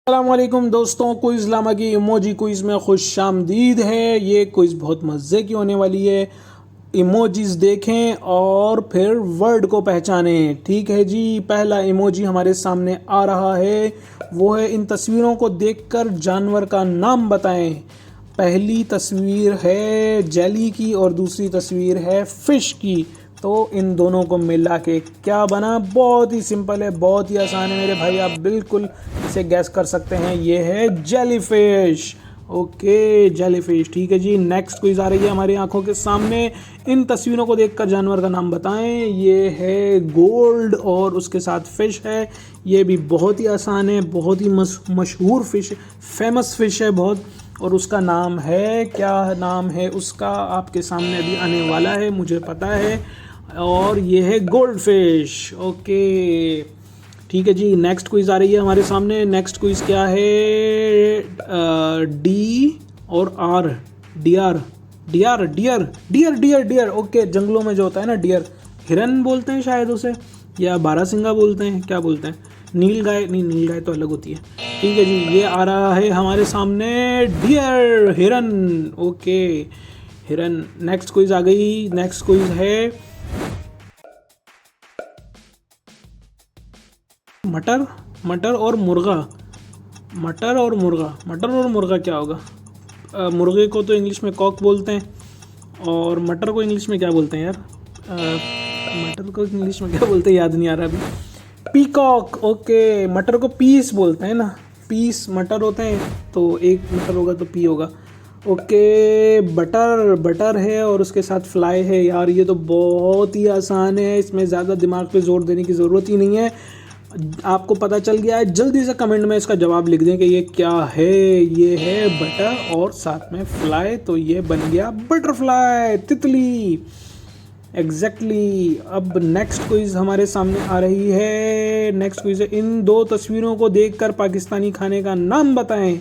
अस्सलामुअलैकुम दोस्तों, क्विज़ लामा की इमोजी क्विज़ में खुश आमदीद है। ये क्विज़ बहुत मज़े की होने वाली है। इमोजीज देखें और फिर वर्ड को पहचानें। ठीक है जी, पहला इमोजी हमारे सामने आ रहा है, वो है इन तस्वीरों को देखकर जानवर का नाम बताएं। पहली तस्वीर है जेली की और दूसरी तस्वीर है फिश की। तो इन दोनों को मिला के क्या बना? बहुत ही सिंपल है, बहुत ही आसान है मेरे भाई, आप बिल्कुल इसे गैस कर सकते हैं। ये है जेलीफिश। Okay, jellyfish. ठीक है जी, नेक्स्ट क्विज आ रही है हमारी आंखों के सामने। इन तस्वीरों को देखकर जानवर का नाम बताएं। ये है गोल्ड और उसके साथ फिश है। ये भी बहुत ही आसान है, बहुत ही मशहूर फिश, फेमस फिश है बहुत। और उसका नाम है, क्या नाम है उसका आपके सामने अभी आने वाला है, मुझे पता है। और ये है गोल्ड फिश। ओके ठीक है जी, नेक्स्ट क्विज आ रही है हमारे सामने। नेक्स्ट क्विज क्या है? डी और आर, dear dear dear dear dear dear. Okay, जंगलों में जो होता है ना डियर, हिरन बोलते हैं शायद उसे, या बारहसिंगा बोलते हैं, क्या बोलते हैं? नील गाय नहीं, नील गाय तो अलग होती है। ठीक है जी, ये आ रहा है हमारे सामने डियर, हिरन। ओके हिरन। नेक्स्ट क्विज आ गई। नेक्स्ट क्विज है मटर, मटर और मुर्गा। मटर और मुर्गा, मटर और मुर्गा क्या होगा? मुर्गे को तो इंग्लिश में कॉक बोलते हैं, और मटर को इंग्लिश में क्या बोलते हैं यार? मटर को इंग्लिश में क्या बोलते हैं, याद नहीं आ रहा अभी। पीकॉक। ओके, मटर को पीस बोलते हैं ना, पीस मटर होते हैं, तो एक मटर होगा तो पी होगा। ओके, बटर, बटर है और उसके साथ फ्लाई है। यार ये तो बहुत ही आसान है, इसमें ज़्यादा दिमाग पे जोर देने की ज़रूरत ही नहीं है। आपको पता चल गया है? जल्दी से कमेंट में इसका जवाब लिख दें कि ये क्या है। ये है बटर और साथ में फ्लाई, तो ये बन गया बटरफ्लाई, तितली। एग्जैक्टली। अब नेक्स्ट क्विज हमारे सामने आ रही है। नेक्स्ट क्विज है, इन दो तस्वीरों को देखकर पाकिस्तानी खाने का नाम बताएं।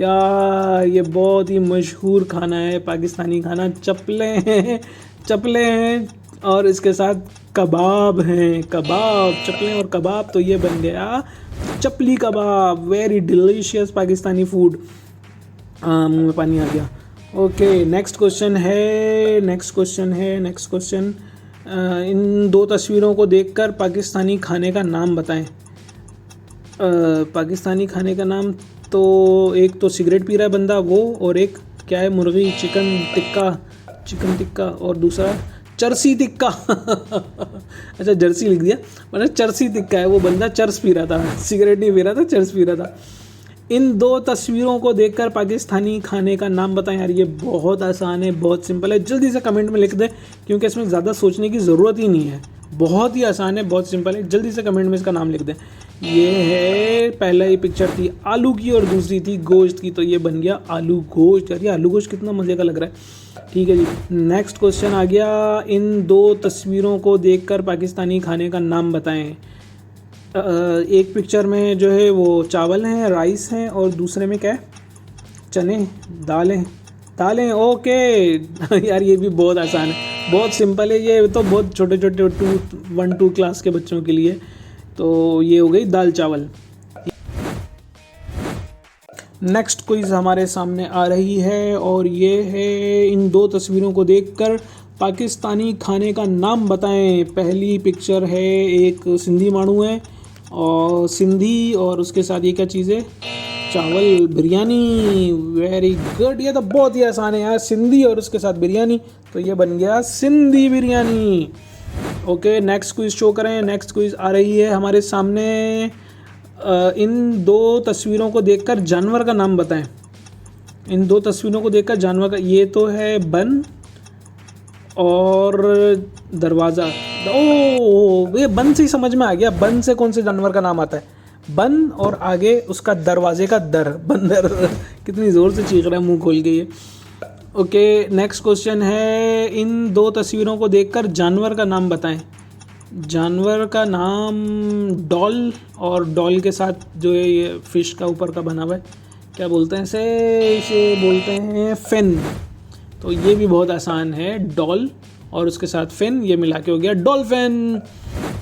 यार ये बहुत ही मशहूर खाना है पाकिस्तानी खाना, चपले हैं, चपले हैं और इसके साथ कबाब हैं, कबाब, चपले और कबाब, तो ये बन गया chapli kebab. Very delicious Pakistani food. मुंह में पानी आ गया। ओके, नेक्स्ट क्वेश्चन है, नेक्स्ट क्वेश्चन है, नेक्स्ट क्वेश्चन। इन दो तस्वीरों को देखकर पाकिस्तानी खाने का नाम बताएं। पाकिस्तानी खाने का नाम तो एक तो सिगरेट पी रहा है बंदा वो, और एक क्या है, मुर्गी, चिकन टिक्का, चिकन टिक्का, और दूसरा चरसी टिक्का। अच्छा जर्सी लिख दिया, मतलब चरसी टिक्का है। वो बंदा चर्स पी रहा था, सिगरेट नहीं पी रहा था, चर्स पी रहा था। इन दो तस्वीरों को देखकर पाकिस्तानी खाने का नाम बताएं। यार ये बहुत आसान है, बहुत सिंपल है, जल्दी से कमेंट में लिख दें, क्योंकि इसमें ज़्यादा सोचने की ज़रूरत ही नहीं है। बहुत ही आसान है, बहुत सिंपल है, जल्दी से कमेंट में इसका नाम लिख दें। ये है, पहला ये पिक्चर थी आलू की और दूसरी थी गोश्त की, तो ये बन गया आलू गोश्त। यार ये आलू गोश्त कितना मज़े का लग रहा है। ठीक है जी, नेक्स्ट क्वेश्चन आ गया। इन दो तस्वीरों को देखकर पाकिस्तानी खाने का नाम बताएं। एक पिक्चर में जो है वो चावल हैं, राइस हैं, और दूसरे में क्या है? चने, दालें, दालें। ओके। यार ये भी बहुत आसान है, बहुत सिंपल है, ये तो बहुत छोटे छोटे 1-2 क्लास के बच्चों के लिए। तो ये हो गई दाल चावल। नेक्स्ट क्विज हमारे सामने आ रही है, और ये है, इन दो तस्वीरों को देखकर पाकिस्तानी खाने का नाम बताएं। पहली पिक्चर है, एक सिंधी मानू है और सिंधी, और उसके साथ ये क्या चीज़ है? चावल, बिरयानी। वेरी गुड, ये तो बहुत ही आसान है यार, सिंधी और उसके साथ बिरयानी, तो ये बन गया Sindhi biryani. Okay, next quiz show करें। नेक्स्ट क्विज आ रही है हमारे सामने। इन दो तस्वीरों को देखकर जानवर का नाम बताएं। इन दो तस्वीरों को देखकर जानवर का, ये तो है बन और दरवाज़ा। ओ, ये बन से ही समझ में आ गया, बन से कौन से जानवर का नाम आता है? बन और आगे उसका दरवाजे का दर, बंदर। कितनी ज़ोर से चीख रहा है मुंह खोल के ये। ओके, नेक्स्ट क्वेश्चन है, इन दो तस्वीरों को देखकर जानवर का नाम बताएं। जानवर का नाम डॉल, और डॉल के साथ जो है ये फिश का ऊपर का बना हुआ है, क्या बोलते हैं इसे बोलते हैं फिन। तो ये भी बहुत आसान है, डॉल और उसके साथ फिन, ये मिला के हो गया डॉल्फिन।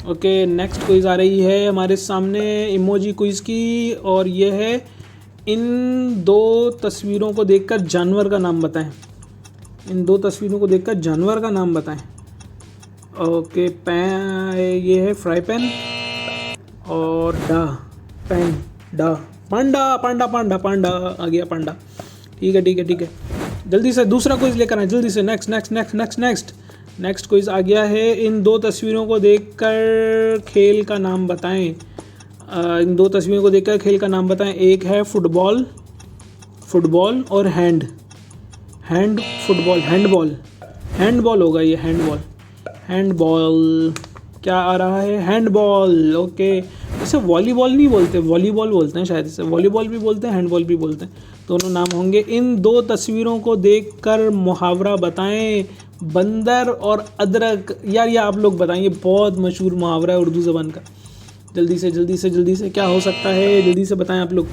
ओके, नेक्स्ट क्विज आ रही है हमारे सामने इमोजी क्विज की, और ये है इन दो तस्वीरों को देखकर जानवर का नाम बताएं। इन दो तस्वीरों को देखकर जानवर का नाम बताएं। ओके, ये है फ्राई पैन और पैन पांडा पांडा पांडा पांडा आ गया पांडा। ठीक है, जल्दी से दूसरा क्विज लेकर आए, जल्दी से। नेक्स्ट क्विज आ गया है। इन दो तस्वीरों को देखकर खेल का नाम बताएं। इन दो तस्वीरों को देखकर खेल का नाम बताएं। एक है फुटबॉल और हैंडबॉल होगा ये। हैंडबॉल क्या आ रहा है? हैंडबॉल। ओके, इसे वॉलीबॉल नहीं बोलते, वॉलीबॉल बोलते हैं शायद। इसे वॉलीबॉल भी बोलते हैं, हैंडबॉल भी बोलते हैं, दोनों नाम होंगे। इन दो तस्वीरों को देखकर मुहावरा बताएं। बंदर और अदरक। यार ये आप लोग बताएं, ये बहुत मशहूर मुहावरा है उर्दू ज़बान का। जल्दी से क्या हो सकता है? जल्दी से बताएं आप लोग।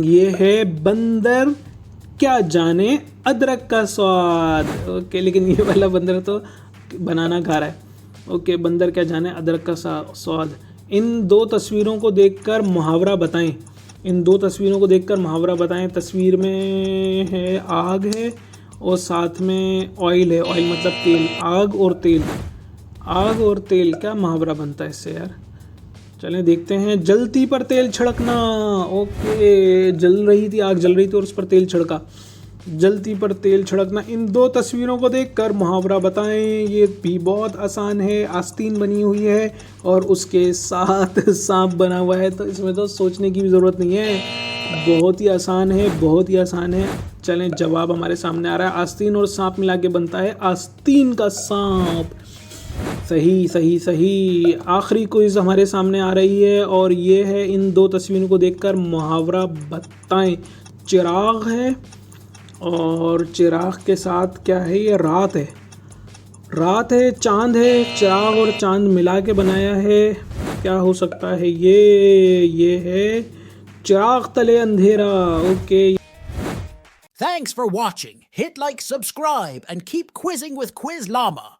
ये है बंदर क्या जाने अदरक का स्वाद। ओके, लेकिन ये वाला बंदर तो बनाना खा रहा है। ओके, बंदर क्या जाने अदरक का स्वाद। इन दो तस्वीरों को देखकर मुहावरा बताएं। तस्वीर में है आग है और साथ में ऑयल है। ऑयल मतलब तेल। आग और तेल क्या मुहावरा बनता है इससे यार? चलें देखते हैं। जलती पर तेल छिड़कना। ओके, जल रही थी और उस पर तेल छिड़का। जलती पर तेल छिड़कना। इन दो तस्वीरों को देखकर मुहावरा बताएं। ये भी बहुत आसान है। आस्तीन बनी हुई है और उसके साथ सांप बना हुआ है, तो इसमें तो सोचने की भी ज़रूरत नहीं है। बहुत ही आसान है। चलें, जवाब हमारे सामने आ रहा है। आस्तीन और सांप मिला के बनता है आस्तीन का सांप। सही। आखिरी क्विज हमारे सामने आ रही है और ये है। इन दो तस्वीरों को देखकर मुहावरा बताएं। चिराग है और चिराग के साथ क्या है? ये रात है। चांद है। चिराग और चांद मिला के बनाया है। क्या हो सकता है ये है चिराग तले अंधेरा। Okay. Thanks for watching. Hit like, subscribe, and keep quizzing with Quiz Llama.